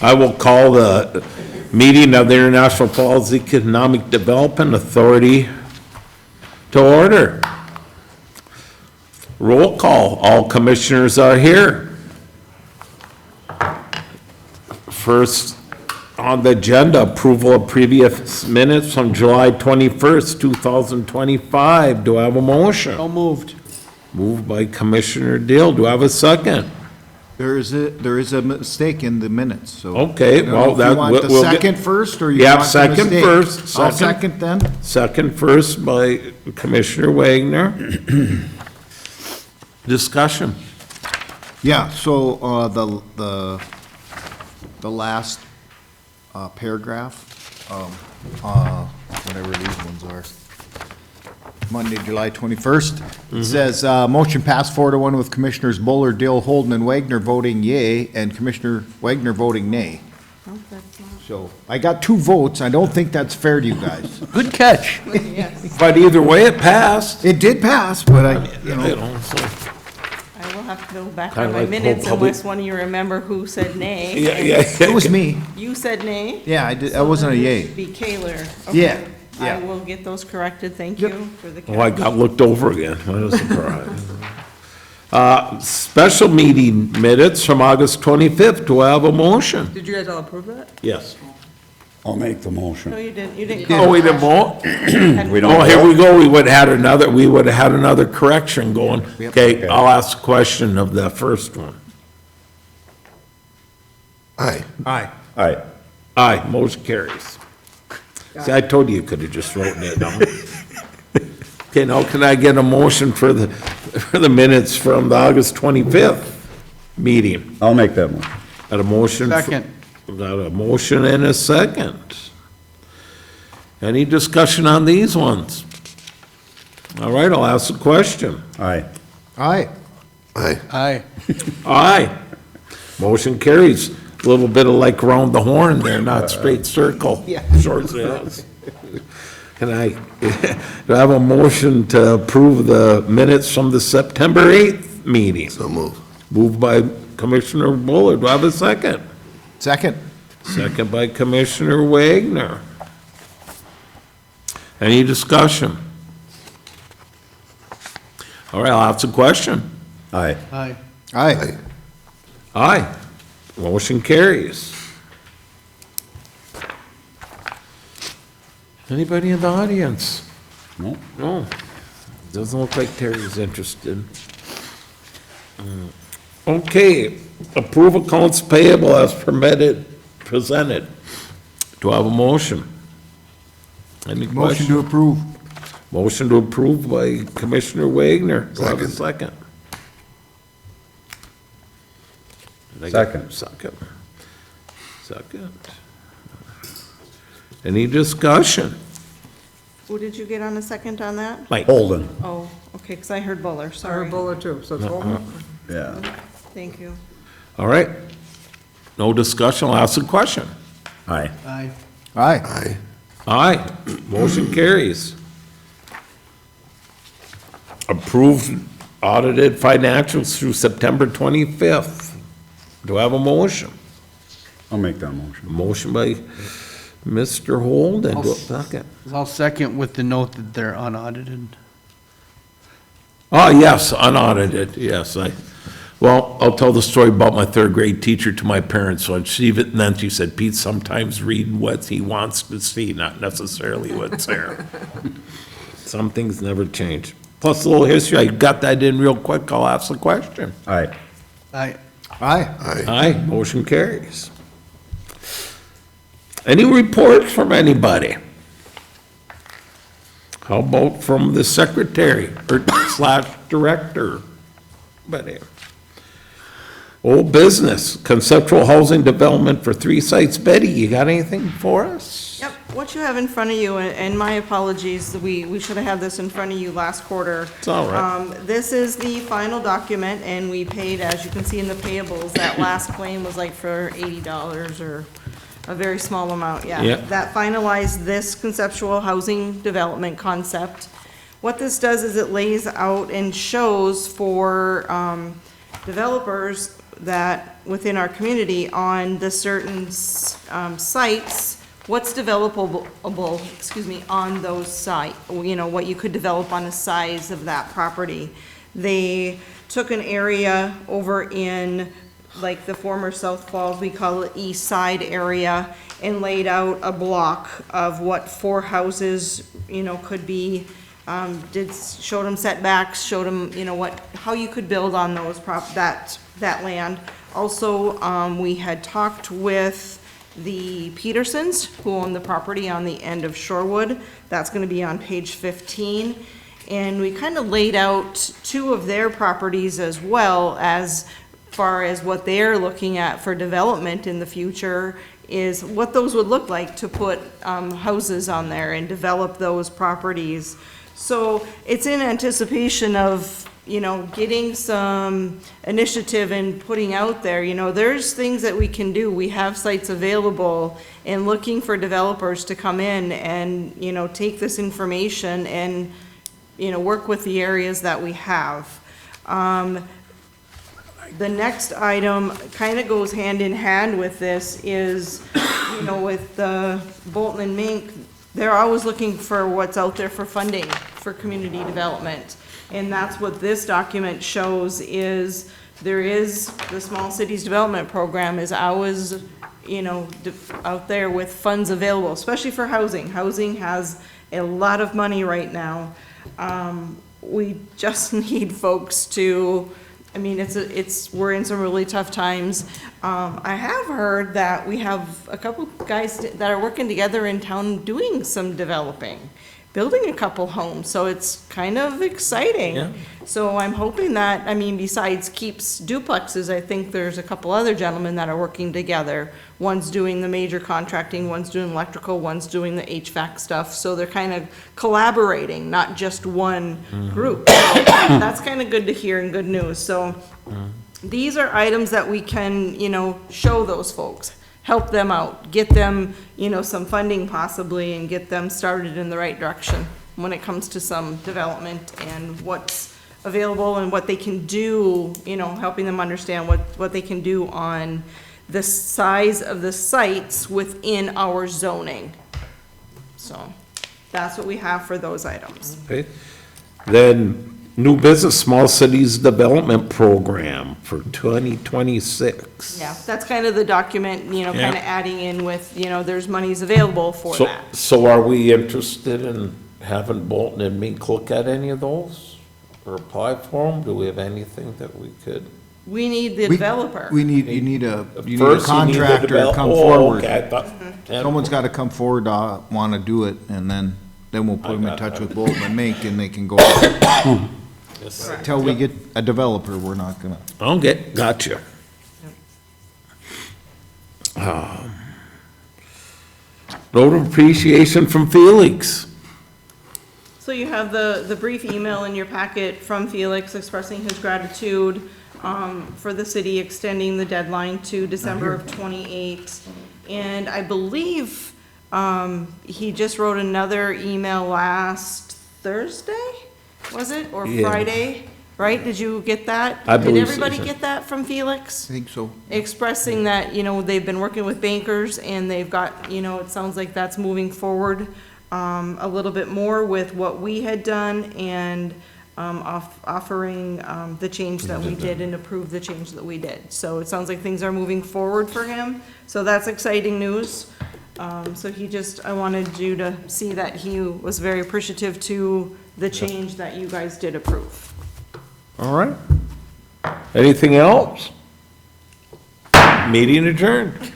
I will call the meeting of the International Falls Economic Development Authority to order. Roll call, all commissioners are here. First on the agenda, approval of previous minutes from July 21st, 2025. Do I have a motion? So moved. Moved by Commissioner Dill. Do I have a second? There is a mistake in the minutes, so. Okay, I don't know well, if that. you want the we'll get- second first, or you Yeah, want the second mistake? first, I'll second. second then. Second first by Commissioner Wagner. Discussion. Yeah, so, the last, paragraph, whatever these ones are. Monday, July 21st. It says, motion passed 4-1 with Commissioners Buller, Dill, Holden, and Wagner voting yea, and Commissioner Wagner voting nay. Oh, that's not- So, I got 2 votes. I don't think that's fair to you guys. Good catch. Yes, But either way, it passed. It did pass, but you You know, know, so, I will have to go back Kinda on my like minutes public- unless one of you remember who said nay. yeah. it was me. You said nay? Yeah, I did, I wasn't a So then it yay. should be Kaler. Yeah, Okay. yeah. I will get those corrected, thank Yep. you for the Oh, I catch. got looked over again. What a surprise. Special meeting minutes from August 25th. Do I have a motion? Did you guys all approve that? Yes. I'll make the motion. No, you didn't. Oh, we didn't vote? We Oh, don't here we vote? go. We would have had another correction going. Okay, I'll ask a question of the first one. Aye. Aye. Aye. Aye, motion carries. See, I told you you could have just written it down. Okay, now can I get a motion for the minutes from the August 25th meeting? I'll make that motion. Got a motion? Second. Got a motion and a second. Any discussion on these ones? All right, I'll ask the question. Aye. Aye. Aye. Aye. Motion carries. A little bit of like round the horn there, not straight circle. Yeah. Short yes. Can I, do I have a motion to approve the minutes from the September 8th meeting? So move. Moved by Commissioner Buller. Do I have a second? Second. Second by Commissioner Wagner. Any discussion? All right, I'll ask a question. Aye. Aye. Aye. Aye. Motion carries. Anybody in the audience? No? No. Doesn't look like Terry's interested. Okay, approve accounts payable as presented. Do I have a motion? Any Motion questions? to approve. Motion to approve by Commissioner Wagner. Do I have a second? Did I get- Second. Second. Any discussion? Who did you get on a second on that? Mike? Holden. Oh, okay, because I heard Buller, I sorry. heard Buller too, so it's Holden. Yeah. Thank you. All right. No discussion, I'll ask a question. Aye. Aye. Aye. Aye, motion carries. Approved audited financials through September 25th. Do I have a motion? I'll make that motion. Motion by Mr. Holden. Do I have a second? I'll second with the note that they're unaudited. Oh, yes, unaudited, yes, well, I'll tell the story about my third grade teacher to my parents, so I'd see it, and then she said, Pete, sometimes read what he wants to see, not necessarily what's there. Some things never change. Plus a little history, I got that in real quick, I'll ask the question. Aye. Aye. Aye. Aye, motion carries. Any reports from anybody? How about from the secretary or slash director? But old business, conceptual housing development for 3 sites. Betty, you got anything for us? Yep, what you have in front of you, and my apologies, we should have had this in front of you last quarter. It's all right. This is the final document, and we paid, as you can see in the payables, that last claim was like for $80 or a very small amount, yeah. Yeah. That finalized this conceptual housing development concept. What this does is it lays out and shows for developers that within our community on the certain sites, what's developable, on those sites, what you could develop on the size of that property. They took an area over in, like, the former South Falls, we call it East Side area, and laid out a block of what 4 houses, could be. Showed them setbacks, showed them, how you could build on those that land. Also, we had talked with the Petersons, who own the property on the end of Shorewood. That's gonna be on page 15. And we kind of laid out 2 of their properties as well, as far as what they're looking at for development in the future, is what those would look like to put houses on there and develop those properties. So it's in anticipation of, getting some initiative and putting out there, there's things that we can do. We have sites available, and looking for developers to come in and, take this information and, work with the areas that we have. The next item kind of goes hand in hand with this is, with the Bolton and Mink, they're always looking for what's out there for funding for community development. And that's what this document shows, is there is, the Small Cities Development Program is always, out there with funds available, especially for housing. Housing has a lot of money right now. We just need folks to, we're in some really tough times. I have heard that we have a couple guys that are working together in town doing some developing, building a couple homes, so it's kind of exciting. Yeah. So I'm hoping that, besides Keeps duplexes, I think there's a couple other gentlemen that are working together. One's doing the major contracting, one's doing electrical, one's doing the HVAC stuff, so they're kind of collaborating, not just one group. So that's kind of good to hear and good news. So these are items that we can, show those folks, help them out, get them, some funding possibly, and get them started in the right direction when it comes to some development and what's available and what they can do, helping them understand what they can do on the size of the sites within our zoning. So that's what we have for those items. Okay. Then, new business, Small Cities Development Program for 2026. Yeah, that's kind of the document, kind of adding in with, there's monies available for So, that. so are we interested in having Bolton and Mink look at any of those? Or apply for them? Do we have anything that we could? We need the developer. You need a First, you need the contractor to come oh, forward. okay, I thought- Someone's gotta come forward, wanna do it, and then we'll put them in touch with Bolton and Mink, and they can go. Yes. Until we get a developer, we're not gonna. Okay, gotcha. Note of appreciation from Felix. So you have the brief email in your packet from Felix expressing his gratitude for the city extending the deadline to December of '28. And I believe he just wrote another email last Thursday, was it, or Yeah. Friday? Right? Did you get that? I believe Did so, everybody yeah. get that from Felix? I think so. Expressing that, they've been working with bankers and they've got, it sounds like that's moving forward a little bit more with what we had done and offering the change that we did and approve the change that we did. So it sounds like things are moving forward for him. So that's exciting news. So I wanted you to see that he was very appreciative to the change that you guys did approve. All right. Anything else? Meeting adjourned.